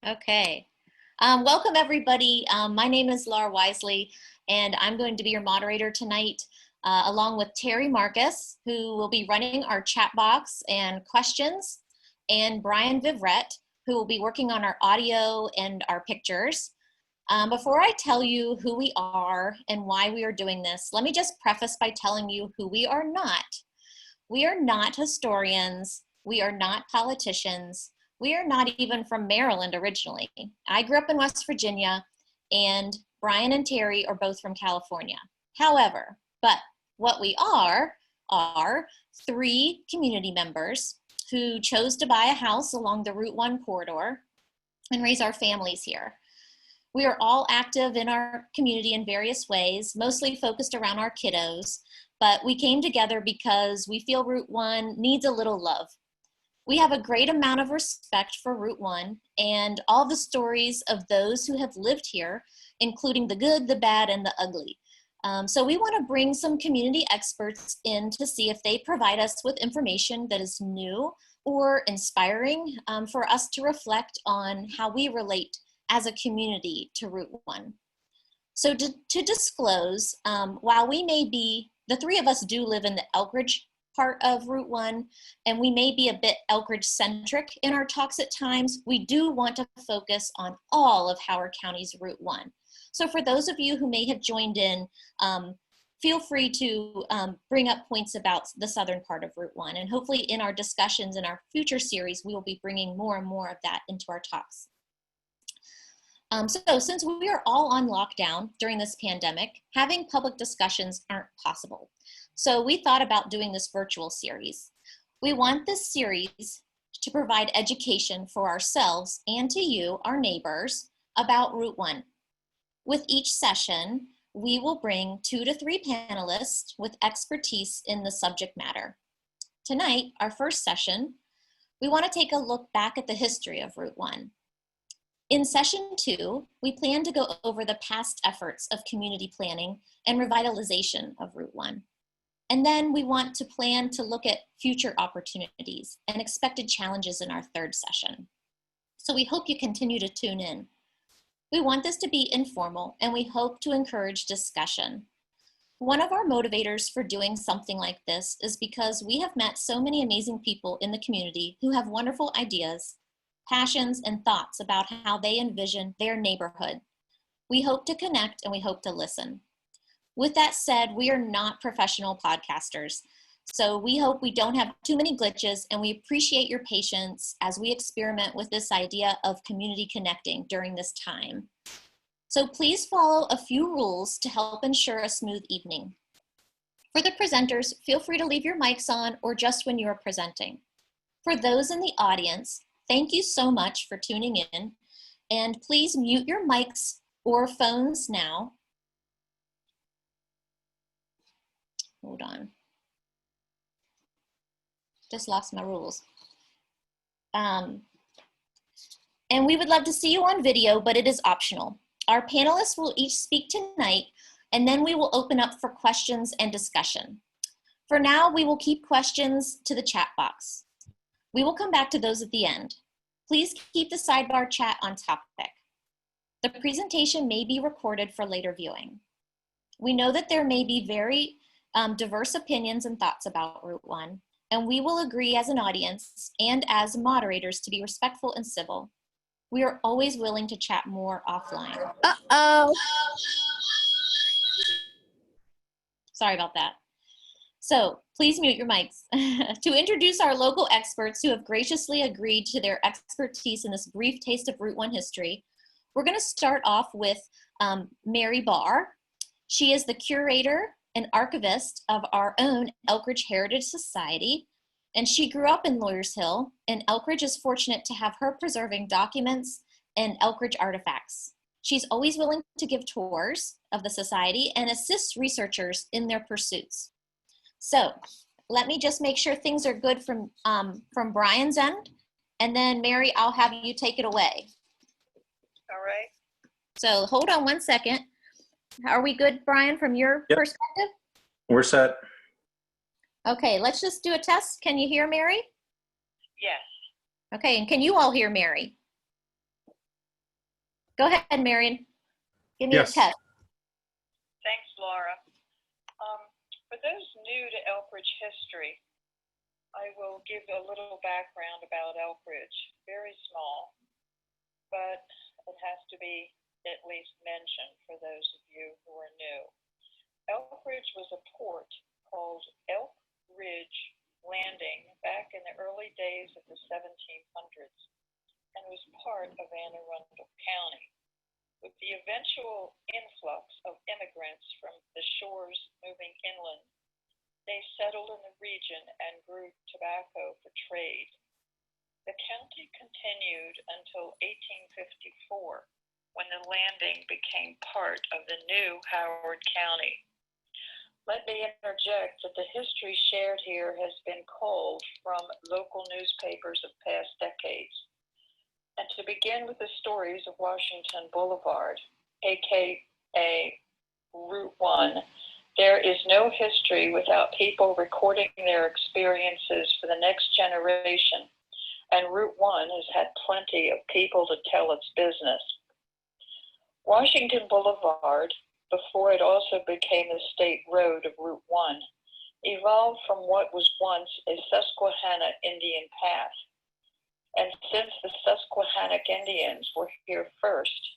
Okay. Welcome everybody. My name is Laura Wisely and I'm going to be your moderator tonight along with Terry Marcus, who will be running our chat box and questions, and Brian Vivret, who will be working on our audio and our pictures. Before I tell you who we are and why we are doing this, let me just preface by telling you who we are not. We are not historians. We are not politicians. We are not even from Maryland originally. I grew up in West Virginia, and Brian and Terry are both from California. However, what we are three community members who chose to buy a house along the Route 1 corridor and raise our families here. We are all active in our community in various ways, mostly focused around our kiddos, but we came together because we feel Route 1 needs a little love. We have a great amount of respect for Route 1 and all the stories of those who have lived here, including the good, the bad, and the ugly. So we want to bring some community experts in to see if they provide us with information that is new or inspiring for us to reflect on how we relate as a community to Route 1. So to disclose, while we may be, the three of us do live in the Elkridge part of Route 1, and we may be a bit Elkridge centric in our talks at times, we do want to focus on all of Howard County's Route 1. So for those of you who may have joined in, feel free to bring up points about the southern part of Route 1, and hopefully in our discussions in our future series, we will be bringing more and more of that into our talks. So since we are all on lockdown during this pandemic, having public discussions aren't possible. So we thought about doing this virtual series. We want this series to provide education for ourselves and to you, our neighbors, about Route 1. With each session, we will bring 2 to 3 panelists with expertise in the subject matter. Tonight, our first session, we want to take a look back at the history of Route 1. In session 2, we plan to go over the past efforts of community planning and revitalization of Route 1. And then we want to plan to look at future opportunities and expected challenges in our third session. So we hope you continue to tune in. We want this to be informal, and we hope to encourage discussion. One of our motivators for doing something like this is because we have met so many amazing people in the community who have wonderful ideas, passions, and thoughts about how they envision their neighborhood. We hope to connect and we hope to listen. With that said, we are not professional podcasters, so we hope we don't have too many glitches, and we appreciate your patience as we experiment with this idea of community connecting during this time. So please follow a few rules to help ensure a smooth evening. For the presenters, feel free to leave your mics on or just when you are presenting. For those in the audience, thank you so much for tuning in, and please mute your mics or phones now. Hold on. Just lost my rules. And we would love to see you on video, but it is optional. Our panelists will each speak tonight, and then we will open up for questions and discussion. For now, we will keep questions to the chat box. We will come back to those at the end. Please keep the sidebar chat on topic. The presentation may be recorded for later viewing. We know that there may be very diverse opinions and thoughts about Route 1, and we will agree as an audience and as moderators to be respectful and civil. We are always willing to chat more offline. Uh-oh. Sorry about that. So please mute your mics. To introduce our local experts who have graciously agreed to their expertise in this brief taste of Route 1 history, we're going to start off with Mary Barr. She is the curator and archivist of our own Elkridge Heritage Society, and she grew up in Lawyers Hill, and Elkridge is fortunate to have her preserving documents and Elkridge artifacts. She's always willing to give tours of the society and assists researchers in their pursuits. So let me just make sure things are good from Brian's end, and then Mary, I'll have you take it away. All right. So hold on one second. Are we good, Brian, from your perspective? We're set. Okay, let's just do a test. Can you hear Mary? Yes. Okay, and can you all hear Mary? Go ahead, Marion. Give me a Yes. test. Thanks, Laura. For those new to Elkridge history, I will give a little background about Elkridge. Very small, but it has to be at least mentioned for those of you who are new. Elkridge was a port called Elk Ridge Landing back in the early days of the 1700s and was part of Anne Arundel County. With the eventual influx of immigrants from the shores moving inland, they settled in the region and grew tobacco for trade. The county continued until 1854, when the landing became part of the new Howard County. Let me interject that the history shared here has been culled from local newspapers of past decades. And to begin with the stories of Washington Boulevard, aka Route 1, there is no history without people recording their experiences for the next generation, and Route 1 has had plenty of people to tell its business. Washington Boulevard, before it also became the state road of Route 1, evolved from what was once a Susquehanna Indian path. And since the Susquehannock Indians were here first,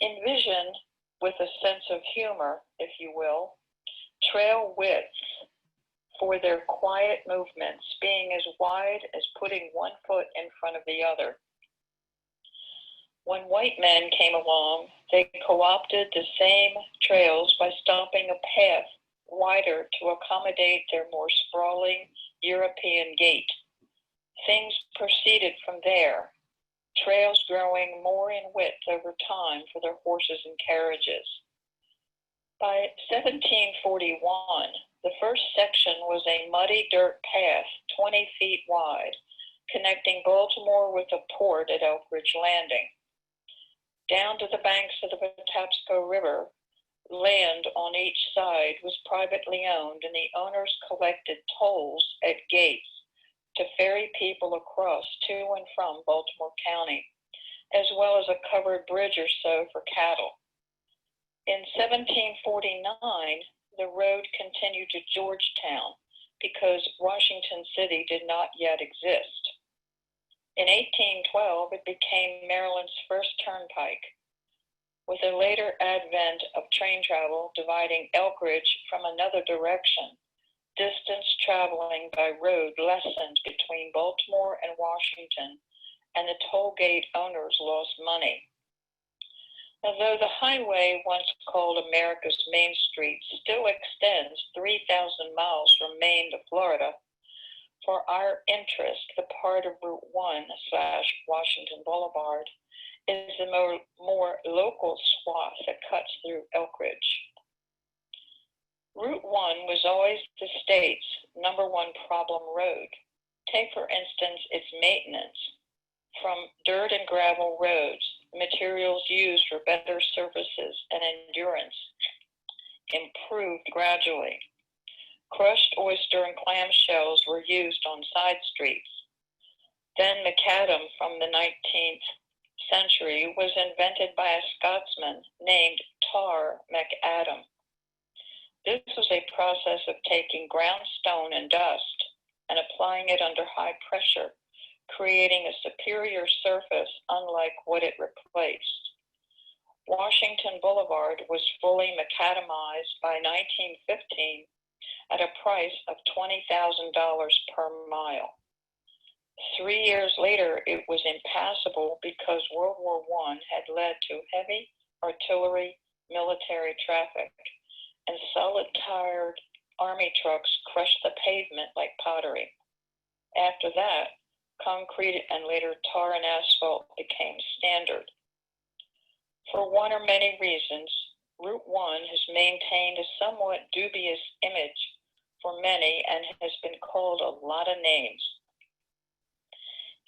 envision, with a sense of humor, if you will, trail widths for their quiet movements being as wide as putting one foot in front of the other. When white men came along, they co-opted the same trails by stomping a path wider to accommodate their more sprawling European gait. Things proceeded from there, trails growing more in width over time for their horses and carriages. By 1741, the first section was a muddy dirt path 20 feet wide, connecting Baltimore with the port at Elkridge Landing. Down to the banks of the Patapsco River, land on each side was privately owned, and the owners collected tolls at gates to ferry people across to and from Baltimore County, as well as a covered bridge or so for cattle. In 1749, the road continued to Georgetown because Washington City did not yet exist. In 1812, it became Maryland's first turnpike, with a later advent of train travel dividing Elkridge from another direction. Distance traveling by road lessened between Baltimore and Washington, and the toll gate owners lost money. Although the highway, once called America's Main Street, still extends 3,000 miles from Maine to Florida, for our interest, the part of Route 1/Washington Boulevard is the more local swath that cuts through Elkridge. Route 1 was always the state's #1 problem road. Take, for instance, its maintenance. From dirt and gravel roads, materials used for better surfaces and endurance improved gradually. Crushed oyster and clam shells were used on side streets. Then macadam from the 19th century was invented by a Scotsman named Tar McAdam. This was a process of taking ground stone and dust and applying it under high pressure, creating a superior surface unlike what it replaced. Washington Boulevard was fully macadamized by 1915 at a price of $20,000 per mile. 3 years later, it was impassable because World War I had led to heavy artillery military traffic, and solid-tired army trucks crushed the pavement like pottery. After that, concrete and later tar and asphalt became standard. For one or many reasons, Route 1 has maintained a somewhat dubious image for many and has been called a lot of names.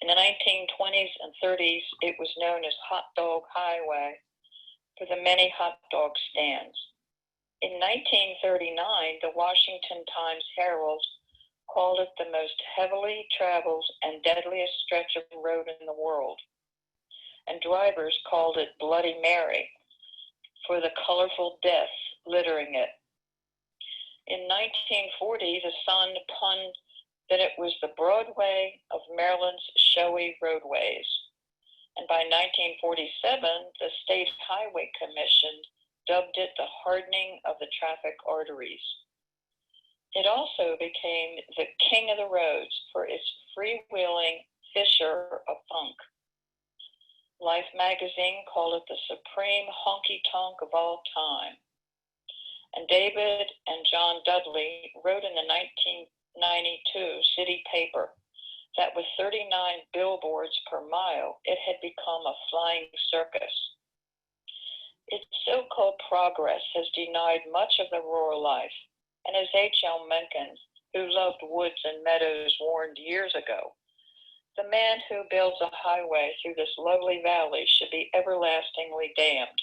In the 1920s and 30s, it was known as Hot Dog Highway for the many hot dog stands. In 1939, the Washington Times-Herald called it the most heavily traveled and deadliest stretch of road in the world. and drivers called it Bloody Mary for the colorful deaths littering it. In 1940, the Sun punned that it was the Broadway of Maryland's showy roadways. And by 1947, the State Highway Commission dubbed it the hardening of the traffic arteries. It also became the king of the roads for its freewheeling fisher of funk. Life magazine called it the supreme honky-tonk of all time. And David and John Dudley wrote in the 1992 city paper that with 39 billboards per mile, it had become a flying circus. Its so-called progress has denied much of the rural life, and as H.L. Mencken, who loved woods and meadows, warned years ago, the man who builds a highway through this lovely valley should be everlastingly damned.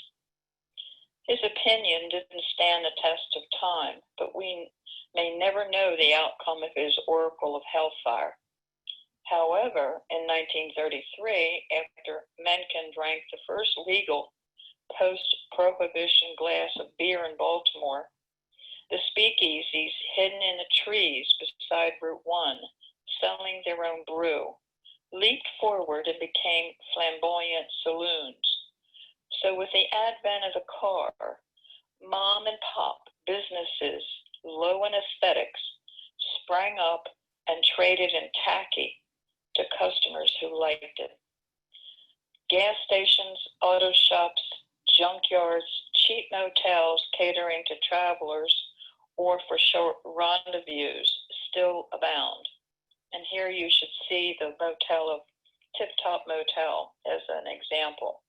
His opinion didn't stand the test of time, but we may never know the outcome of his oracle of hellfire. However, in 1933, after Mencken drank the first legal post-prohibition glass of beer in Baltimore, the speakeasies hidden in the trees beside Route 1, selling their own brew, leaped forward and became flamboyant saloons. So with the advent of the car, mom and pop businesses, low in aesthetics, sprang up and traded in tacky to customers who liked it. Gas stations, auto shops, junkyards, cheap motels catering to travelers or for short rendezvous still abound. And here you should see the motel of Tip Top Motel as an example.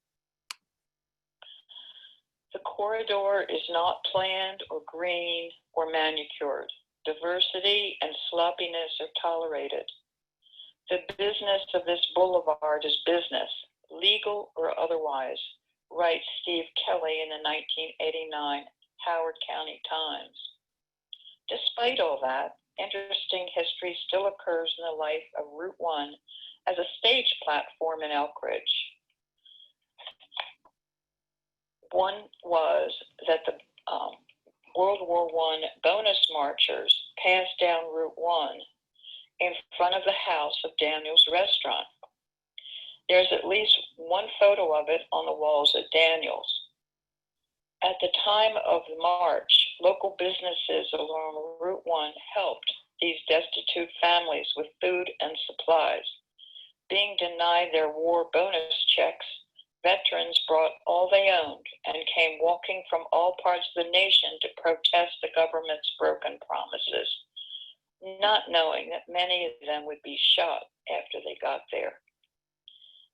The corridor is not planned or green or manicured. Diversity and sloppiness are tolerated. The business of this boulevard is business, legal or otherwise, writes Steve Kelly in the 1989 Howard County Times. Despite all that, interesting history still occurs in the life of Route 1 as a stage platform in Elkridge. One was that the World War I bonus marchers passed down Route 1 in front of the house of Daniel's restaurant. There's at least one photo of it on the walls at Daniel's. At the time of the march, local businesses along Route 1 helped these destitute families with food and supplies. Being denied their war bonus checks, veterans brought all they owned and came walking from all parts of the nation to protest the government's broken promises, not knowing that many of them would be shot after they got there.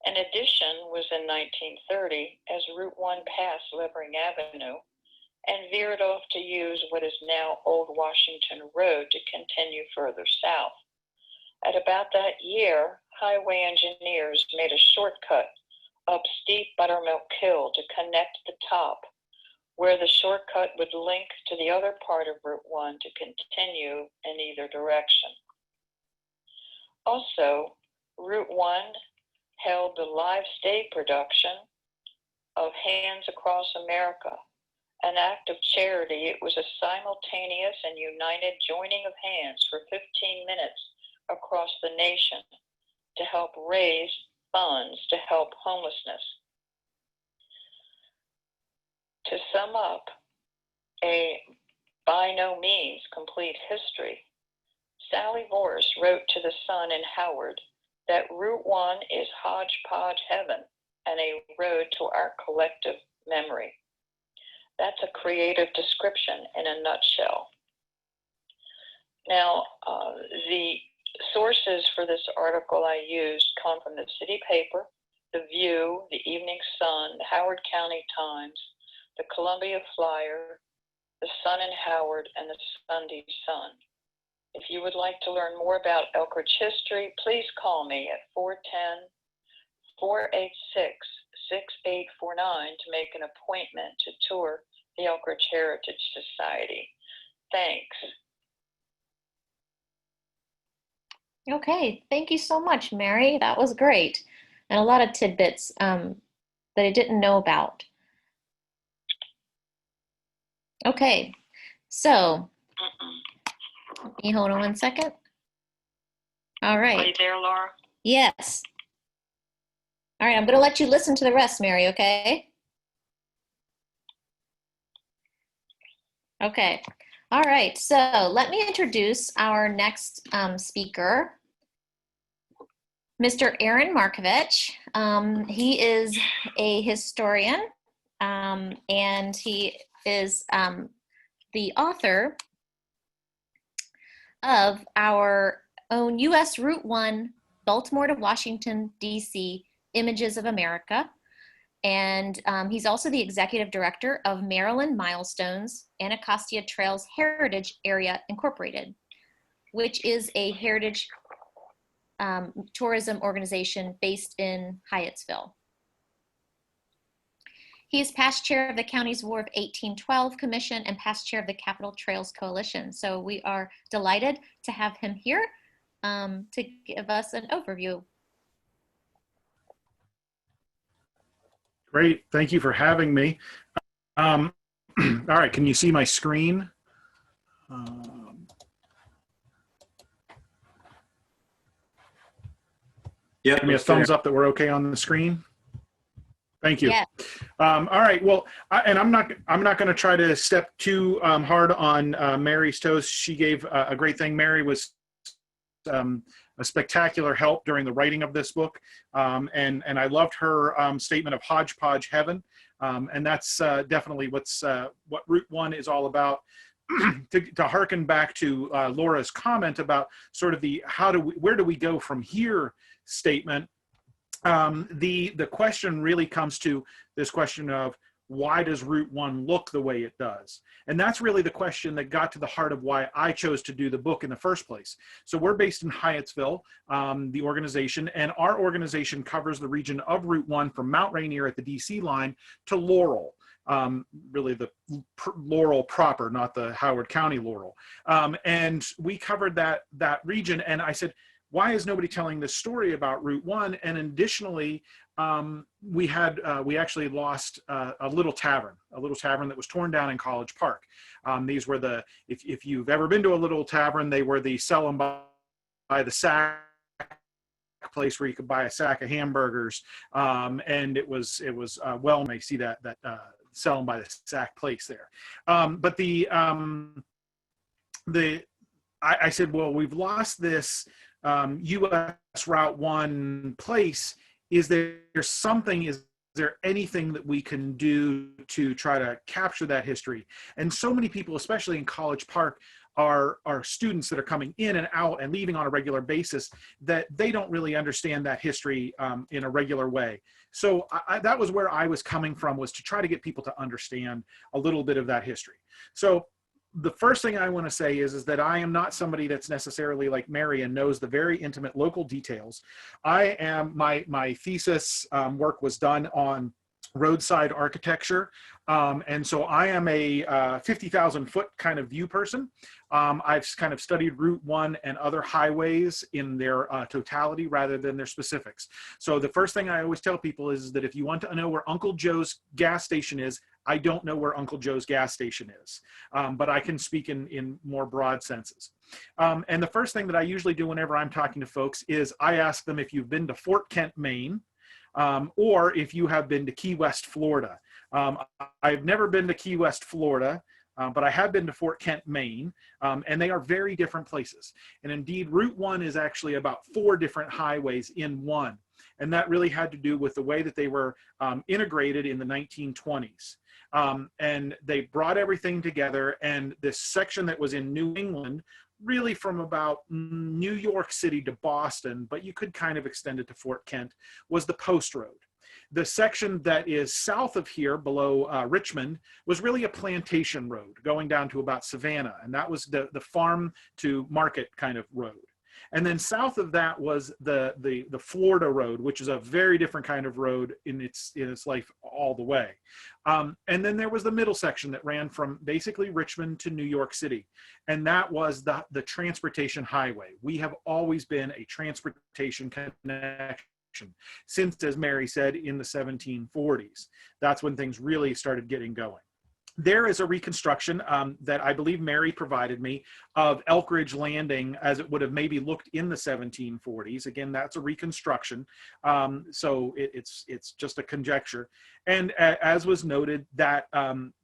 An addition was in 1930 as Route 1 passed Levering Avenue and veered off to use what is now Old Washington Road to continue further south. At about that year, highway engineers made a shortcut up steep Buttermilk Hill to connect the top, where the shortcut would link to the other part of Route 1 to continue in either direction. Also, Route 1 held the live stage production of Hands Across America, an act of charity. It was a simultaneous and united joining of hands for 15 minutes across the nation to help raise funds to help homelessness. To sum up a by no means complete history, Sally Vorse wrote to the Sun in Howard that Route 1 is hodgepodge heaven and a road to our collective memory. That's a creative description in a nutshell. Now, the sources for this article I used come from the city paper, the View, the Evening Sun, the Howard County Times, the Columbia Flyer, the Sun in Howard, and the Sunday Sun. If you would like to learn more about Elkridge history, please call me at 410-486-6849 to make an appointment to tour the Elkridge Heritage Society. Thanks. Okay, thank you so much, Mary. That was great. And a lot of tidbits that I didn't know about? Okay, so let me hold on 1 second. All Are you right. there, Laura? Yes. All right, I'm going to let you listen to the rest, Mary, okay? Okay. All right, so let me introduce our next speaker, Mr. Aaron Markovich. He is a historian, and he is the author of our own U.S. Route 1, Baltimore to Washington, D.C., Images of America. And he's also the executive director of Maryland Milestones, Anacostia Trails Heritage Area Incorporated, which is a heritage tourism organization based in Hyattsville. He is past chair of the County's War of 1812 Commission and past chair of the Capitol Trails Coalition. So we are delighted to have him here to give us an overview. Great, thank you for having me. All right, can you see my screen? Yeah, give me a thumbs up that we're okay on the screen. Thank you. Yeah. All right. Well, I'm not going to try to step too hard on Mary's toes. She gave a great thing. Mary was a spectacular help during the writing of this book, and I loved her statement of hodgepodge heaven, and that's definitely what Route 1 is all about. to hearken back to Laura's comment about sort of the where do we go from here statement. The question really comes to this question of why does Route 1 look the way it does? And that's really the question that got to the heart of why I chose to do the book in the first place. So we're based in Hyattsville, the organization, and our organization covers the region of Route 1 from Mount Rainier at the DC line to Laurel. Really the Laurel proper, not the Howard County Laurel. And we covered that region, and I said, why is nobody telling this story about Route 1? And additionally, we actually lost a little tavern that was torn down in College Park. These were if you've ever been to a little tavern, they were the sell them by the sack place where you could buy a sack of hamburgers. And it was well, may see that sell them by the sack place there. But I said, well, we've lost this U.S. Route 1 place. Is there anything that we can do to try to capture that history? And so many people, especially in College Park, are students that are coming in and out and leaving on a regular basis, that they don't really understand that history in a regular way. So that was where I was coming from, was to try to get people to understand a little bit of that history. So the first thing I want to say is that I am not somebody that's necessarily like Mary and knows the very intimate local details. My thesis work was done on roadside architecture. And so I am a 50,000 foot kind of view person. I've kind of studied Route 1 and other highways in their totality rather than their specifics. So the first thing I always tell people is that if you want to know where Uncle Joe's gas station is, I don't know where Uncle Joe's gas station is, but I can speak in more broad senses. And the first thing that I usually do whenever I'm talking to folks is I ask them if you've been to Fort Kent, Maine, or if you have been to Key West, Florida. I've never been to Key West, Florida, but I have been to Fort Kent, Maine, and they are very different places. And indeed, Route 1 is actually about 4 different highways in one. And that really had to do with the way that they were integrated in the 1920s. And they brought everything together, and this section that was in New England, really from about New York City to Boston, but you could kind of extend it to Fort Kent, was the Post Road. The section that is south of here, below Richmond, was really a plantation road going down to about Savannah, and that was the farm to market kind of road. And then south of that was the Florida Road, which is a very different kind of road in its life all the way. And then there was the middle section that ran from basically Richmond to New York City. And that was the transportation highway. We have always been a transportation connection since, as Mary said, in the 1740s. That's when things really started getting going. There is a reconstruction that I believe Mary provided me of Elkridge Landing as it would have maybe looked in the 1740s. Again, that's a reconstruction, so it's just a conjecture. And as was noted, that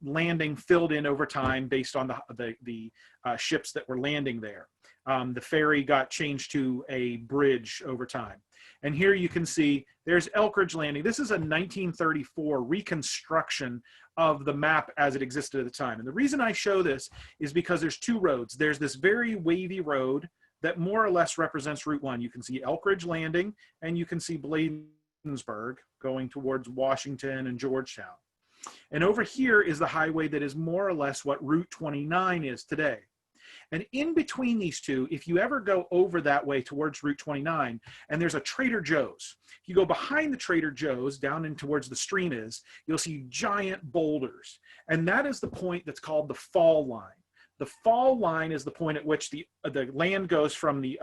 landing filled in over time based on the ships that were landing there. The ferry got changed to a bridge over time. And here you can see there's Elkridge Landing. This is a 1934 reconstruction of the map as it existed at the time. And the reason I show this is because there's two roads. There's this very wavy road that more or less represents Route 1. You can see Elkridge Landing and you can see Bladensburg going towards Washington and Georgetown. And over here is the highway that is more or less what Route 29 is today. And in between these two, if you ever go over that way towards Route 29, and there's a Trader Joe's, if you go behind the Trader Joe's down in towards the stream is, you'll see giant boulders. And that is the point that's called the fall line. The fall line is the point at which the land goes from the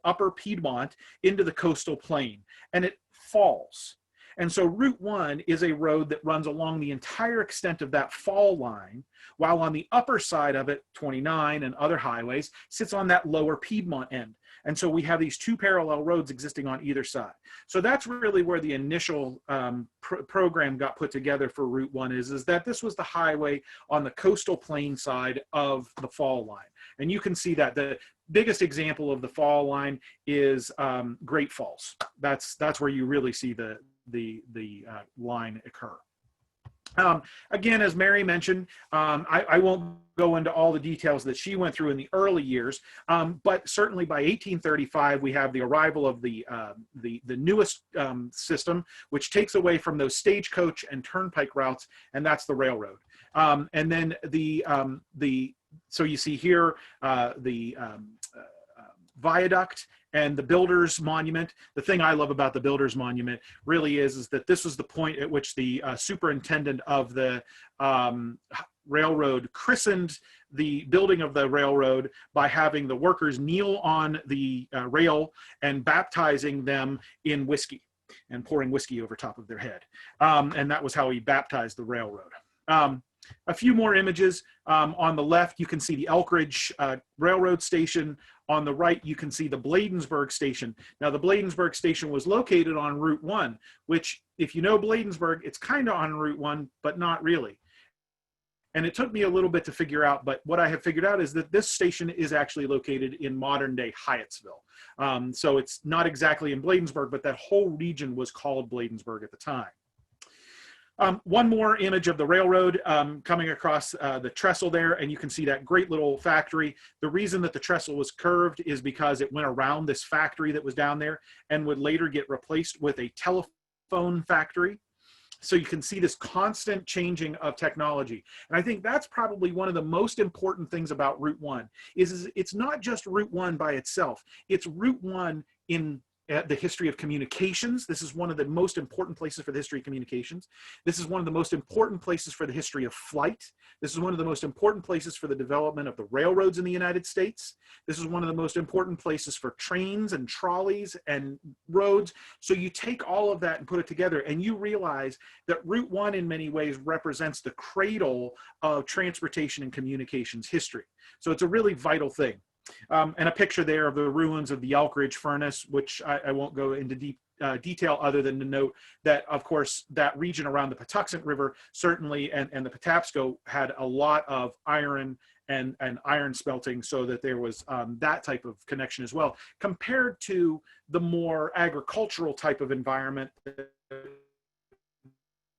upper Piedmont into the coastal plain, and it falls. And so Route 1 is a road that runs along the entire extent of that fall line, while on the upper side of it, 29 and other highways, sits on that lower Piedmont end. And so we have these two parallel roads existing on either side. So that's really where the initial program got put together for Route 1 is that this was the highway on the coastal plain side of the fall line. And you can see that the biggest example of the fall line is Great Falls. That's where you really see the line occur. Again, as Mary mentioned, I won't go into all the details that she went through in the early years, but certainly by 1835 we have the arrival of the newest system, which takes away from those stagecoach and turnpike routes, and that's the railroad. And then so you see here the viaduct and the Builders Monument. The thing I love about the Builders Monument really is that this was the point at which the superintendent of the railroad christened the building of the railroad by having the workers kneel on the rail and baptizing them in whiskey and pouring whiskey over top of their head. And that was how he baptized the railroad. A few more images. On the left, you can see the Elkridge Railroad Station. On the right, you can see the Bladensburg Station. Now, the Bladensburg Station was located on Route 1, which, if you know Bladensburg, it's kind of on Route 1, but not really. And it took me a little bit to figure out, but what I have figured out is that this station is actually located in modern-day Hyattsville. So it's not exactly in Bladensburg, but that whole region was called Bladensburg at the time. One more image of the railroad coming across the trestle there, and you can see that great little factory. The reason that the trestle was curved is because it went around this factory that was down there and would later get replaced with a telephone factory. So you can see this constant changing of technology. And I think that's probably one of the most important things about Route 1 is it's not just Route 1 by itself. It's Route 1 in the history of communications. This is one of the most important places for the history of communications. This is one of the most important places for the history of flight. This is one of the most important places for the development of the railroads in the United States. This is one of the most important places for trains and trolleys and roads. So you take all of that and put it together, and you realize that Route 1 in many ways represents the cradle of transportation and communications history. So it's a really vital thing. And a picture there of the ruins of the Elkridge furnace, which I won't go into deep detail other than to note that, of course, that region around the Patuxent River certainly, and the Patapsco had a lot of iron and iron smelting, so that there was that type of connection as well, compared to the more agricultural type of environment that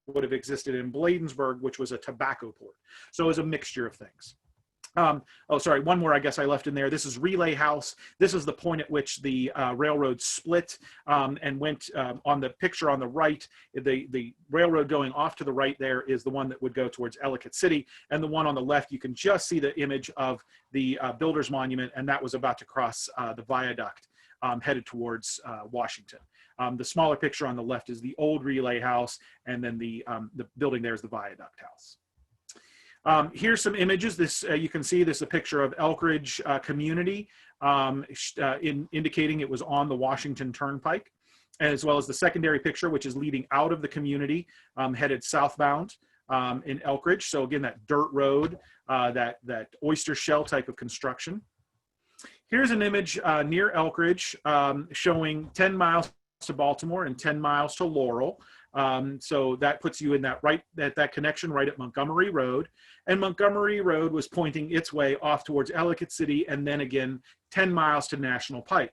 would have existed in Bladensburg, which was a tobacco port. So it was a mixture of things. Oh, sorry, one more I guess I left in there. This is Relay House. This is the point at which the railroad split and went on the picture on the right. The railroad going off to the right there is the one that would go towards Ellicott City. And the one on the left, you can just see the image of the Builders Monument, and that was about to cross the viaduct headed towards Washington. The smaller picture on the left is the old Relay House, and then the building there is the Viaduct House. Here's some images. This you can see this is a picture of Elkridge community indicating it was on the Washington Turnpike. as well as the secondary picture, which is leading out of the community, headed southbound in Elkridge. So again, that dirt road, that oyster shell type of construction. Here's an image near Elkridge showing 10 miles to Baltimore and 10 miles to Laurel. So that puts you in that connection right at Montgomery Road. And Montgomery Road was pointing its way off towards Ellicott City, and then again 10 miles to National Pike.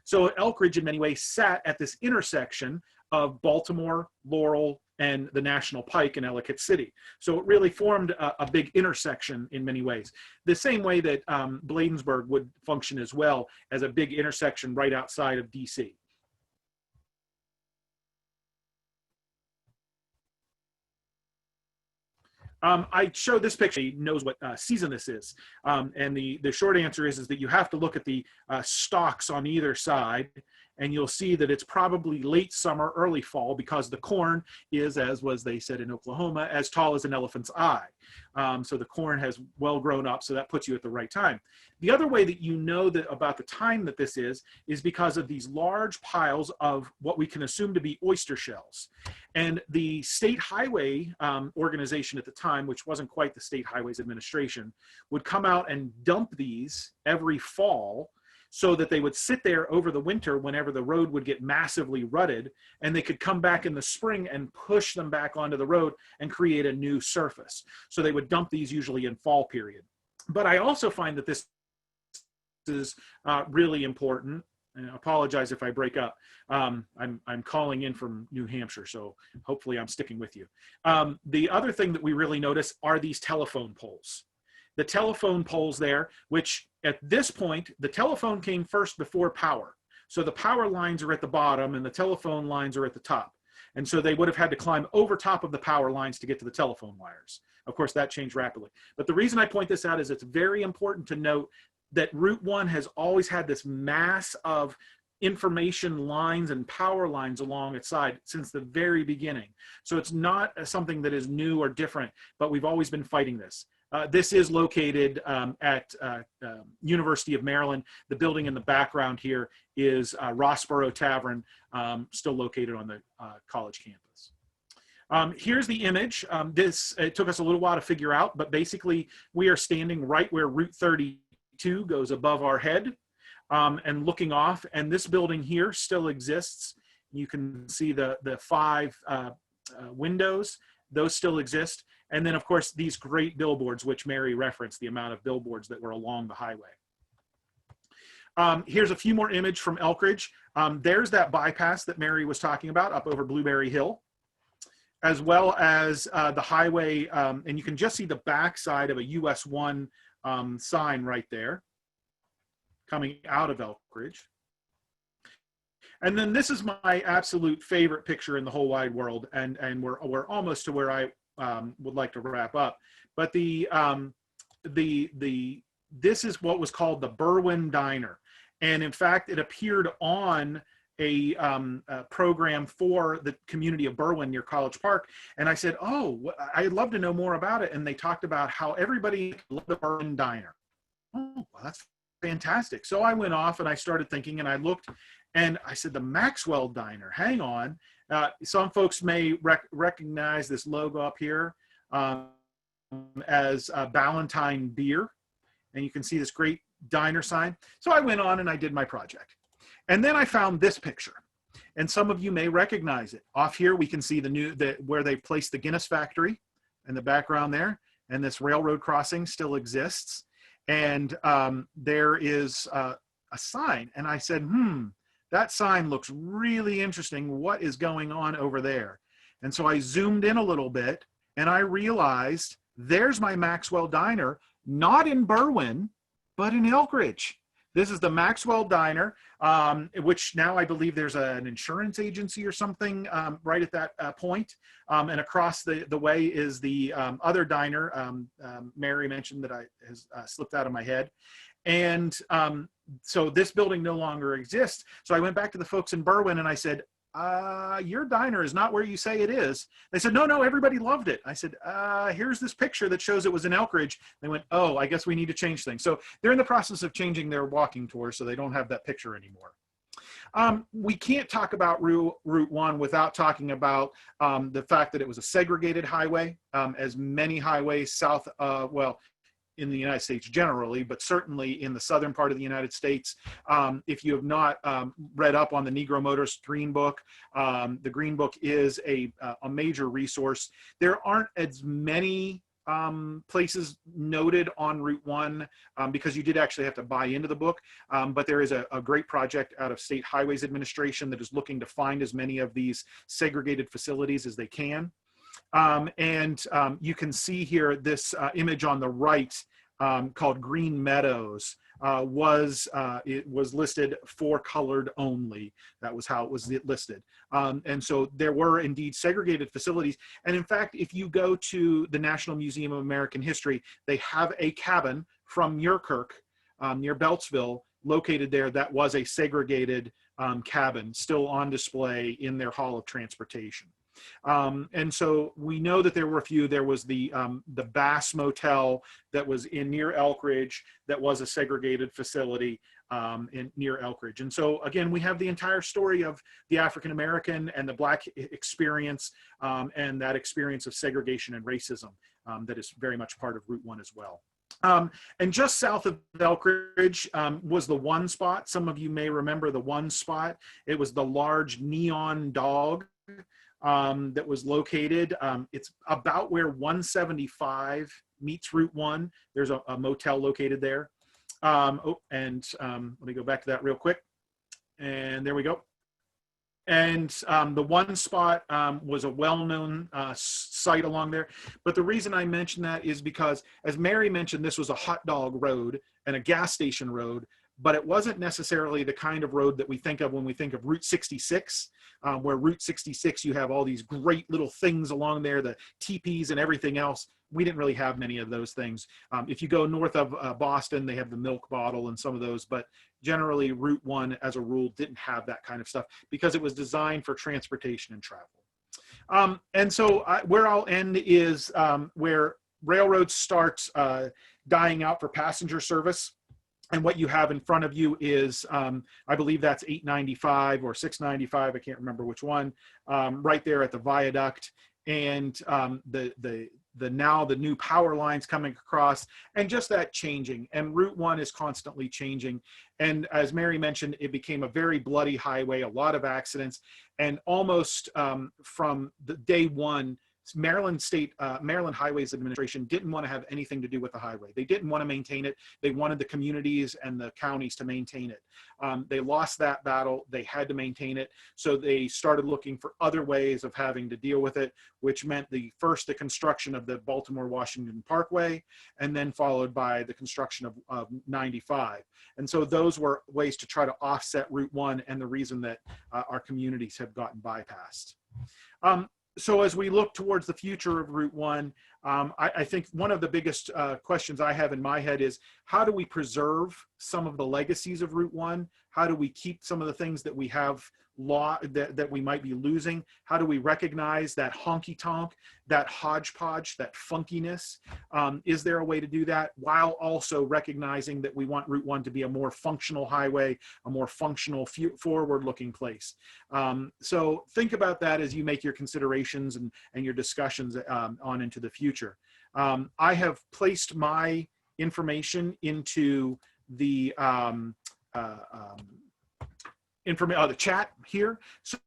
So Elkridge in many ways sat at this intersection of Baltimore, Laurel, and the National Pike in Ellicott City. So it really formed a big intersection in many ways. The same way that Bladensburg would function as well, as a big intersection right outside of DC. I show this picture, he knows what season this is. And the short answer is that you have to look at the stalks on either side, and you'll see that it's probably late summer, early fall, because the corn is, as was they said in Oklahoma, as tall as an elephant's eye. So the corn has well grown up, so that puts you at the right time. The other way that you know that about the time that this is because of these large piles of what we can assume to be oyster shells. And the State Highway organization at the time, which wasn't quite the State Highways Administration, would come out and dump these every fall, so that they would sit there over the winter whenever the road would get massively rutted, and they could come back in the spring and push them back onto the road and create a new surface. So they would dump these usually in fall period. But I also find that this is really important. And I apologize if I break up. I'm calling in from New Hampshire, so hopefully I'm sticking with you. The other thing that we really notice are these telephone poles. The telephone poles there, which at this point, the telephone came first before power. So the power lines are at the bottom and the telephone lines are at the top. And so they would have had to climb over top of the power lines to get to the telephone wires. Of course, that changed rapidly. But the reason I point this out is it's very important to note that Route 1 has always had this mass of information lines and power lines along its side since the very beginning. So it's not something that is new or different, but we've always been fighting this. This is located at University of Maryland. The building in the background here is Rossboro Tavern, still located on the college campus. Here's the image. It took us a little while to figure out, but basically we are standing right where Route 32 goes above our head and looking off, and this building here still exists. You can see the 5 windows. Those still exist. And then, of course, these great billboards, which Mary referenced, the amount of billboards that were along the highway. Here's a few more images from Elkridge. There's that bypass that Mary was talking about up over Blueberry Hill, as well as the highway. And you can just see the backside of a US 1 sign right there coming out of Elkridge. And then this is my absolute favorite picture in the whole wide world. And we're almost to where I would like to wrap up, but this is what was called the Berwyn Diner, and in fact, it appeared on a program for the community of Berwyn near College Park. And I said, "Oh, I'd love to know more about it." And they talked about how everybody loved the Berwyn Diner. Oh, well, that's fantastic. So I went off and I started thinking, and I looked, and I said, "The Maxwell Diner. Hang on." Some folks may recognize this logo up here as Ballantine Beer. And you can see this great diner sign. So I went on and I did my project. And then I found this picture. And some of you may recognize it. Off here, we can see where they placed the Guinness factory in the background there. And this railroad crossing still exists. And there is a sign. And I said, that sign looks really interesting. What is going on over there? And so I zoomed in a little bit and I realized there's my Maxwell Diner, not in Berwyn, but in Elkridge. This is the Maxwell Diner, which now I believe there's an insurance agency or something right at that point. And across the way is the other diner Mary mentioned that has slipped out of my head. And so this building no longer exists. So I went back to the folks in Berwyn and I said, your diner is not where you say it is. They said, no, everybody loved it. I said, here's this picture that shows it was in Elkridge. They went, oh, I guess we need to change things. So they're in the process of changing their walking tour, so they don't have that picture anymore. We can't talk about Route 1 without talking about the fact that it was a segregated highway, as many highways south, well, in the United States generally, but certainly in the southern part of the United States. If you have not read up on the Negro Motorist Green Book, the Green Book is a major resource. There aren't as many places noted on Route 1 because you did actually have to buy into the book, but there is a great project out of State Highways Administration that is looking to find as many of these segregated facilities as they can. You can see here this image on the right called Green Meadows it was listed for colored only. That was how it was listed. And so there were indeed segregated facilities. And in fact, if you go to the National Museum of American History, they have a cabin from Muirkirk near Beltsville located there that was a segregated cabin still on display in their Hall of Transportation. And so we know that there were a few. There was the Bass Motel that was near Elkridge that was a segregated facility near Elkridge. And so again, we have the entire story of the African American and the Black experience and that experience of segregation and racism that is very much part of Route 1 as well. And just south of Elkridge was the One Spot. Some of you may remember the One Spot. It was the large neon dog that was located. It's about where 175 meets Route 1. There's a motel located there. Let me go back to that real quick. And there we go. And the One Spot was a well-known site along there. But the reason I mention that is because, as Mary mentioned, this was a hot dog road and a gas station road, but it wasn't necessarily the kind of road that we think of when we think of Route 66, where Route 66, you have all these great little things along there, the teepees and everything else. We didn't really have many of those things. If you go north of Boston, they have the milk bottle and some of those, but generally Route 1 as a rule didn't have that kind of stuff because it was designed for transportation and travel. And so where I'll end is where railroads start dying out for passenger service. And what you have in front of you is, I believe that's 895 or 695, I can't remember which one, right there at the viaduct. And now the new power lines coming across, and just that changing. And Route 1 is constantly changing. And as Mary mentioned, it became a very bloody highway, a lot of accidents, and almost from the day one, Maryland Highways Administration didn't want to have anything to do with the highway. They didn't want to maintain it. They wanted the communities and the counties to maintain it. They lost that battle. They had to maintain it. So they started looking for other ways of having to deal with it, which meant the construction of the Baltimore-Washington Parkway, and then followed by the construction of 95. And so those were ways to try to offset Route 1 and the reason that our communities have gotten bypassed. So as we look towards the future of Route 1, I think one of the biggest questions I have in my head is, how do we preserve some of the legacies of Route 1? How do we keep some of the things that we have that we might be losing? How do we recognize that honky tonk, that hodgepodge, that funkiness? Is there a way to do that while also recognizing that we want Route 1 to be a more functional highway, a more functional forward-looking place? So think about that as you make your considerations and your discussions on into the future. I have placed my information into the the chat here. So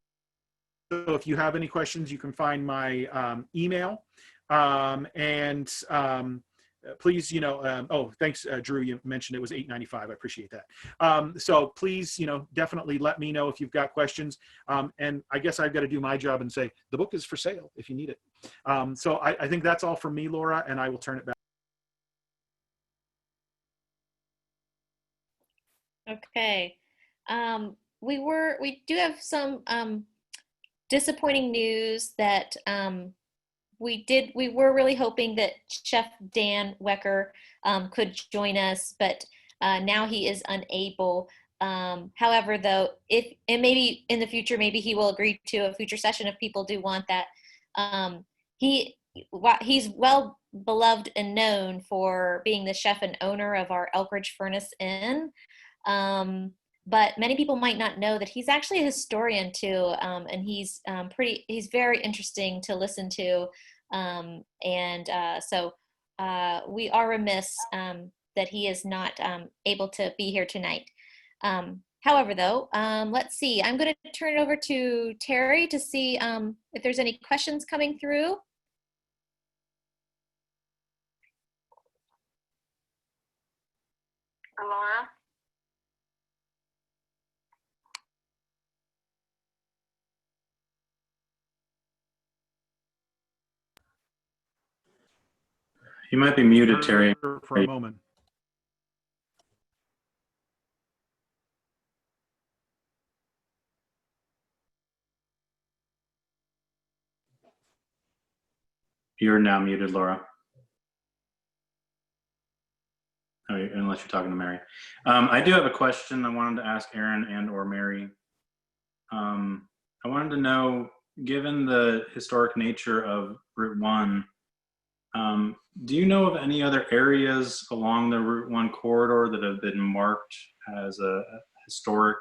if you have any questions, you can find my email. Please, oh, thanks, Drew, you mentioned it was $8.95. I appreciate that. So please, definitely let me know if you've got questions. And I guess I've got to do my job and say, the book is for sale if you need it. So I think that's all from me, Laura, and I will turn it back. Okay. We do have some disappointing news that we were really hoping that Chef Dan Wecker could join us, but now he is unable. However, though, and maybe in the future, maybe he will agree to a future session if people do want that. He's well beloved and known for being the chef and owner of our Elkridge Furnace Inn. but many people might not know that he's actually a historian too, and he's very interesting to listen to, so we are remiss that he is not able to be here tonight. However, though, let's see. I'm going to turn it over to Terry to see if there's any questions coming through. Laura? You might be muted, Terry. For a moment. You're now muted, Laura. Oh, unless you're talking to Mary. I do have a question I wanted to ask Aaron and or Mary. I wanted to know, given the historic nature of Route 1, do you know of any other areas along the Route 1 corridor that have been marked as a historic,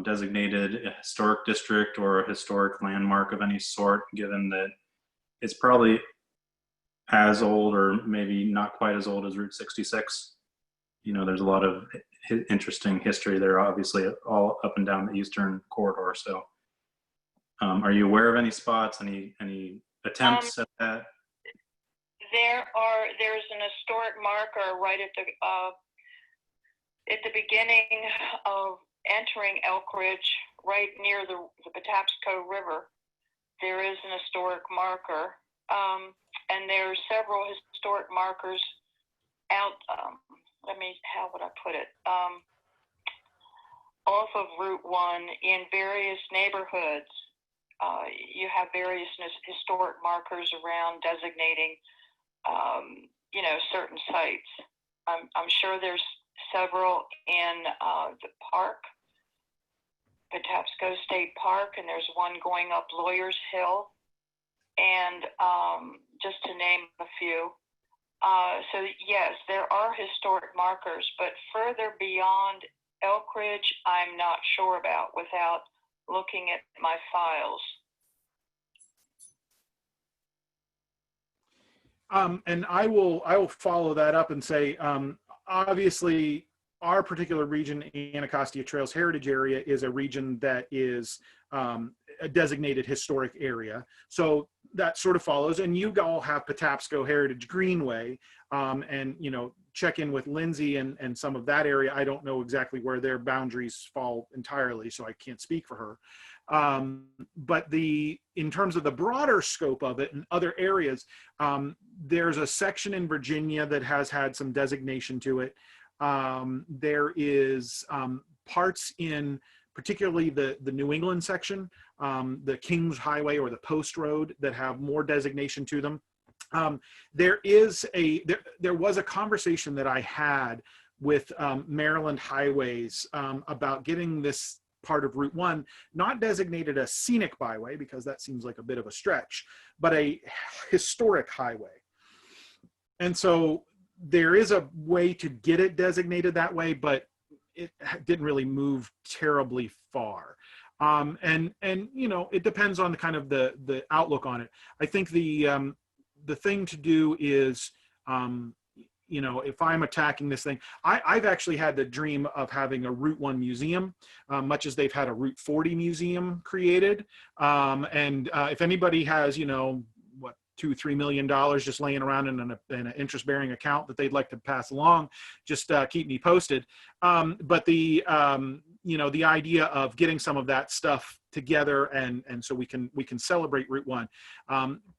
designated a historic district or a historic landmark of any sort, given that it's probably as old or maybe not quite as old as Route 66? You know, there's a lot of interesting history there, obviously, all up and down the eastern corridor. So are you aware of any spots, any attempts at that? There's an historic marker right at the beginning of entering Elkridge, right near the Patapsco River. There is an historic marker, and there are several historic markers out. How would I put it? Off of Route 1 in various neighborhoods. You have various historic markers around designating, certain sites. I'm sure there's several in the park, Patapsco State Park, and there's one going up Lawyers Hill, and just to name a few. So yes, there are historic markers, but further beyond Elkridge, I'm not sure about without looking at my files. And I will follow that up and say, obviously, our particular region, Anacostia Trails Heritage Area, is a region that is a designated historic area. So that sort of follows. And you all have Patapsco Heritage Greenway, and check in with Lindsay and some of that area. I don't know exactly where their boundaries fall entirely, so I can't speak for her. But in terms of the broader scope of it and other areas, there's a section in Virginia that has had some designation to it. There is parts in particularly the New England section, the Kings Highway or the Post Road, that have more designation to them. There was a conversation that I had with Maryland Highways about getting this part of Route 1 not designated a scenic byway, because that seems like a bit of a stretch, but a historic highway. And so there is a way to get it designated that way, but it didn't really move terribly far. And it depends on the kind of the outlook on it. I think the thing to do is, if I'm attacking this thing, I've actually had the dream of having a Route 1 museum, much as they've had a Route 40 museum created. And if anybody has, $2-3 million just laying around in an interest-bearing account that they'd like to pass along, just keep me posted. But the idea of getting some of that stuff together, and so we can celebrate Route 1.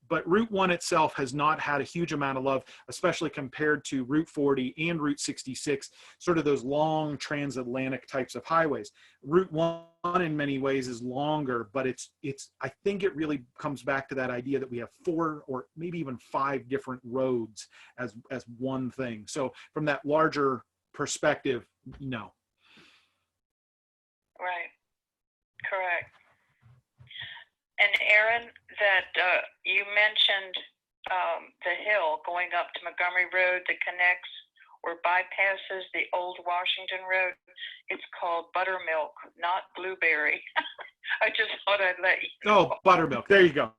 But Route 1 itself has not had a huge amount of love, especially compared to Route 40 and Route 66, sort of those long transatlantic types of highways. Route 1 in many ways is longer, but I think it really comes back to that idea that we have 4 or maybe even 5 different roads as one thing. So from that larger perspective, no. Right. Correct. And Aaron, that you mentioned the hill going up to Montgomery Road that connects or bypasses the old Washington Road. It's called Buttermilk, not Blueberry. I just thought I'd let you know. Oh, buttermilk. There you go.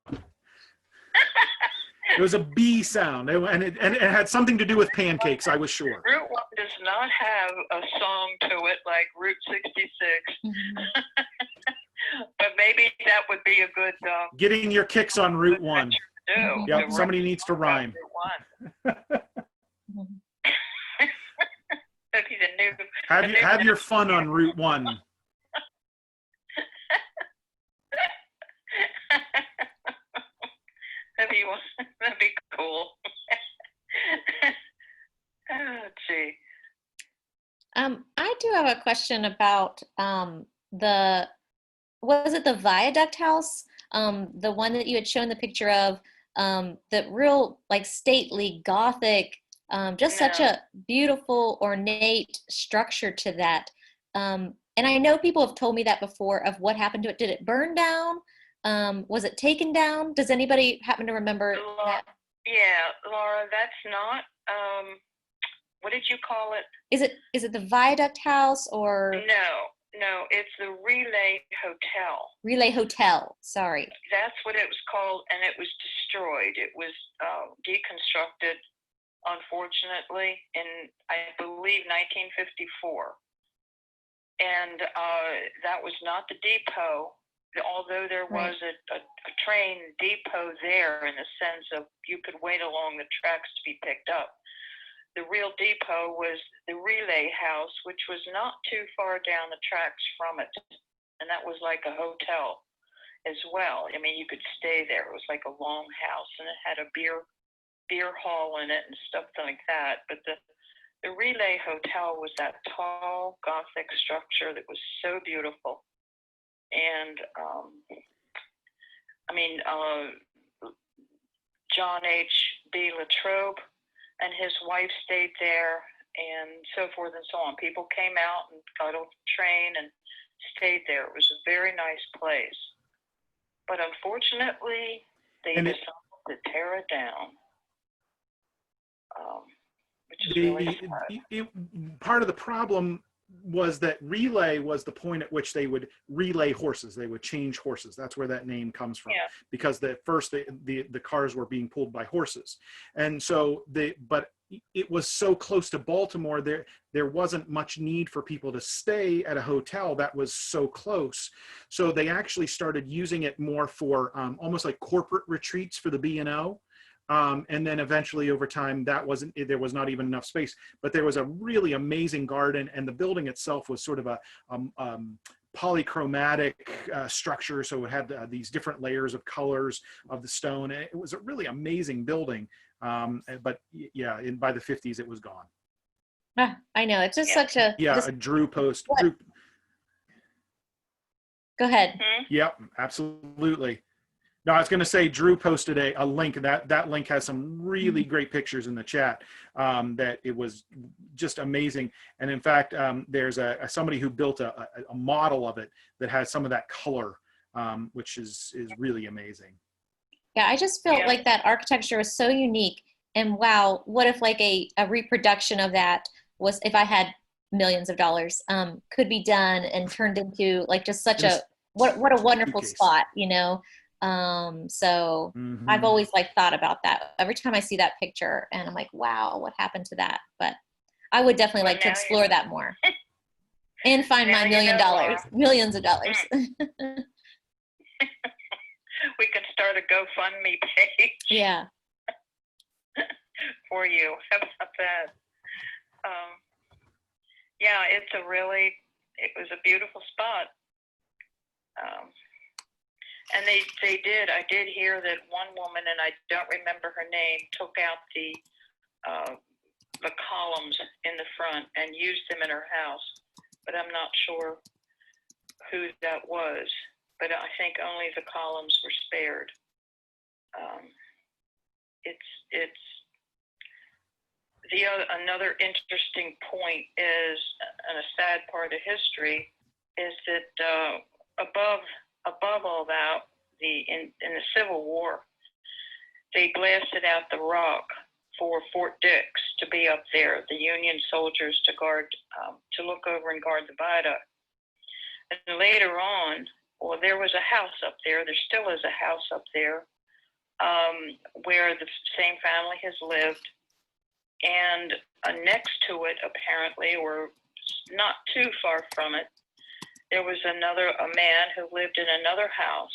It was a B sound, and it had something to do with pancakes, I was sure. Route 1 does not have a song to it like Route 66, Mhm. but maybe that would be a good Getting your kicks on Route 1. to do. Mhm. Yep, to somebody write needs to about rhyme. Route 1. Mhm. That'd be the new. Have your fun on Route 1. That'd be cool. Oh, gee. I do have a question about was it the Viaduct House? The one that you had shown the picture of, the real like stately Gothic, just such No. a beautiful, ornate structure to that. And I know people have told me that before of what happened to it. Did it burn down? Was it taken down? Does anybody happen to remember that? Yeah, Laura, that's not, what did you call it? Is it the Viaduct House or No, it's the Relay Hotel. Relay Hotel? Sorry. That's what it was called, and it was destroyed. It was deconstructed, unfortunately, in, I believe, 1954. And that was not the depot, although there was a train depot there in the sense of you could wait along the tracks to be picked up. The real depot was the Relay House, which was not too far down the tracks from it. And that was like a hotel as well. I mean, you could stay there. It was like a long house, and it had a beer hall in it and stuff like that. But the Relay Hotel was that tall Gothic structure that was so beautiful. And I mean, John H.B. Latrobe and his wife stayed there, and so forth and so on. People came out and got off the train and stayed there. It was a very nice place. But unfortunately, they decided to tear it down, which is really sad. Part of the problem was that relay was the point at which they would relay horses. They would change horses. That's where that name comes from. Yeah. Because the cars were being pulled by horses. And so but it was so close to Baltimore, there wasn't much need for people to stay at a hotel that was so close. So they actually started using it more for almost like corporate retreats for the B&O. And then eventually over time there was not even enough space, but there was a really amazing garden, and the building itself was sort of a polychromatic structure. So it had these different layers of colors of the stone. And it was a really amazing building. But yeah, by the 50s, it was gone. I know. It's just such a, a Drew post. What? Drew, Go ahead. yep, absolutely. No, I was going to say Drew posted a link. That link has some really great pictures in the chat. That it was just amazing. And in fact, there's somebody who built a model of it that has some of that color, which is really amazing. Yeah, I just felt like that architecture was so unique. And wow, what if like a reproduction of that was, if I had millions of dollars, could be done and turned into like just such what a wonderful spot, you know? So I've always like thought about that every time I see that picture, and I'm like, wow, what happened to that? But I would definitely like to explore that more and find my millions of dollars. We can start a GoFundMe page. Yeah. For you. How about that? Yeah, it was a beautiful spot. And I did hear that one woman, and I don't remember her name, took out the columns in the front and used them in her house, but I'm not sure who that was. But I think only the columns were spared. Another interesting point is, and a sad part of history, is that above all that, in the Civil War, they blasted out the rock for Fort Dix to be up there, the Union soldiers to guard, to look over and guard the viaduct. And later on, well, there was a house up there. There still is a house up there where the same family has lived. And next to it, apparently, or not too far from it, there was a man who lived in another house.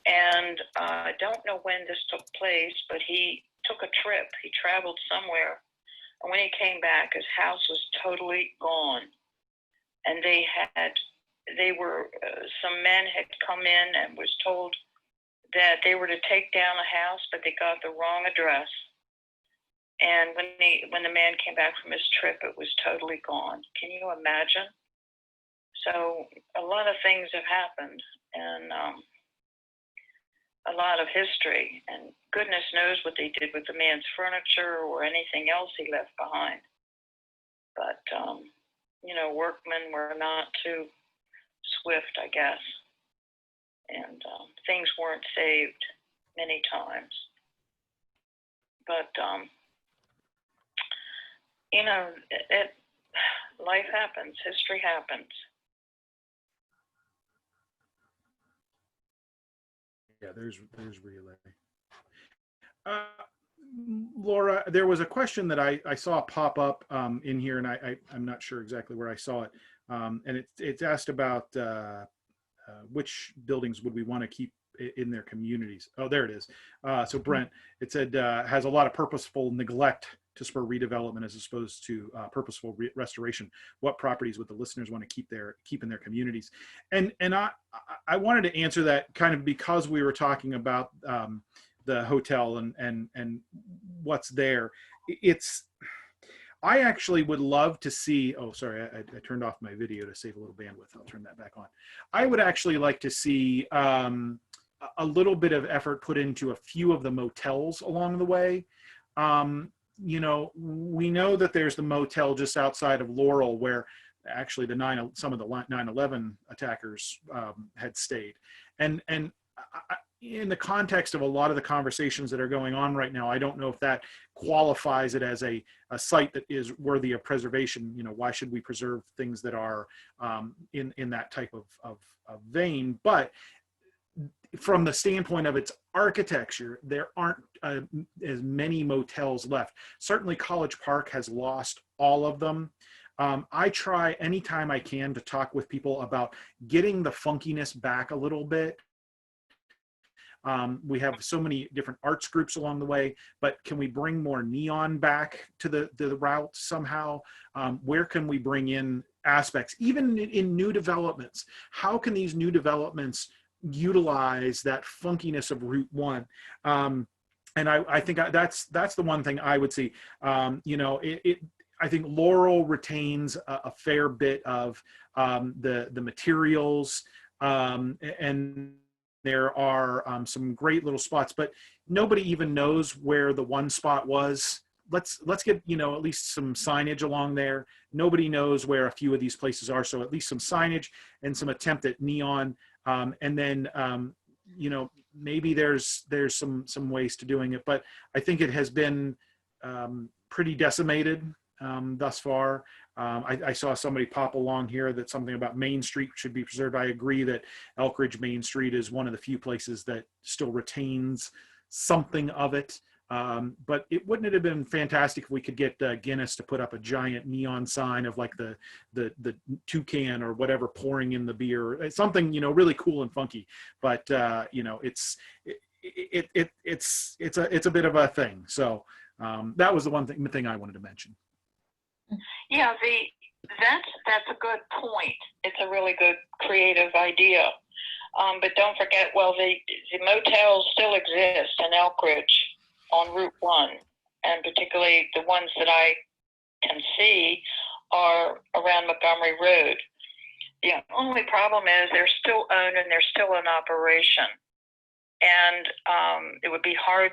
And I don't know when this took place, but he took a trip. He traveled somewhere. And when he came back, his house was totally gone. And some men had come in and was told that they were to take down the house, but they got the wrong address. And when the man came back from his trip, it was totally gone. Can you imagine? So a lot of things have happened, and a lot of history, and goodness knows what they did with the man's furniture or anything else he left behind. But, workmen were not too swift, I guess. And things weren't saved many times. But, life happens, history happens. Yeah, there's relay. Laura, there was a question that I saw pop up in here, and I'm not sure exactly where I saw it. And it's asked about which buildings would we want to keep in their communities. Oh, there it is. So Brent, it said has a lot of purposeful neglect to spur redevelopment as opposed to purposeful restoration. What properties would the listeners want to keep in their communities? And I wanted to answer that kind of because we were talking about the hotel and what's there. I actually would love to see, oh, sorry, I turned off my video to save a little bandwidth. I'll turn that back on. I would actually like to see a little bit of effort put into a few of the motels along the way. We know that there's the motel just outside of Laurel where actually some of the 9/11 attackers had stayed. And in the context of a lot of the conversations that are going on right now, I don't know if that qualifies it as a site that is worthy of preservation. Why should we preserve things that are in that type of vein? But from the standpoint of its architecture, there aren't as many motels left. Certainly College Park has lost all of them. I try anytime I can to talk with people about getting the funkiness back a little bit. We have so many different arts groups along the way, but can we bring more neon back to the route somehow? Where can we bring in aspects, even in new developments? How can these new developments utilize that funkiness of Route 1? And I think that's the one thing I would see. I think Laurel retains a fair bit of the materials, and there are some great little spots, but nobody even knows where the one spot was. Let's get at least some signage along there. Nobody knows where a few of these places are, so at least some signage and some attempt at neon. And then maybe there's some ways to doing it, but I think it has been pretty decimated thus far. I saw somebody pop along here that something about Main Street should be preserved. I agree that Elkridge Main Street is one of the few places that still retains something of it. But wouldn't it have been fantastic if we could get Guinness to put up a giant neon sign of like the toucan or whatever pouring in the beer, something really cool and funky. But it's a bit of a thing. So that was the one thing I wanted to mention. Yeah, that's a good point. It's a really good creative idea. But don't forget, the motels still exist in Elkridge on Route 1, and particularly the ones that I can see are around Montgomery Road. The only problem is they're still owned and they're still in operation. And it would be hard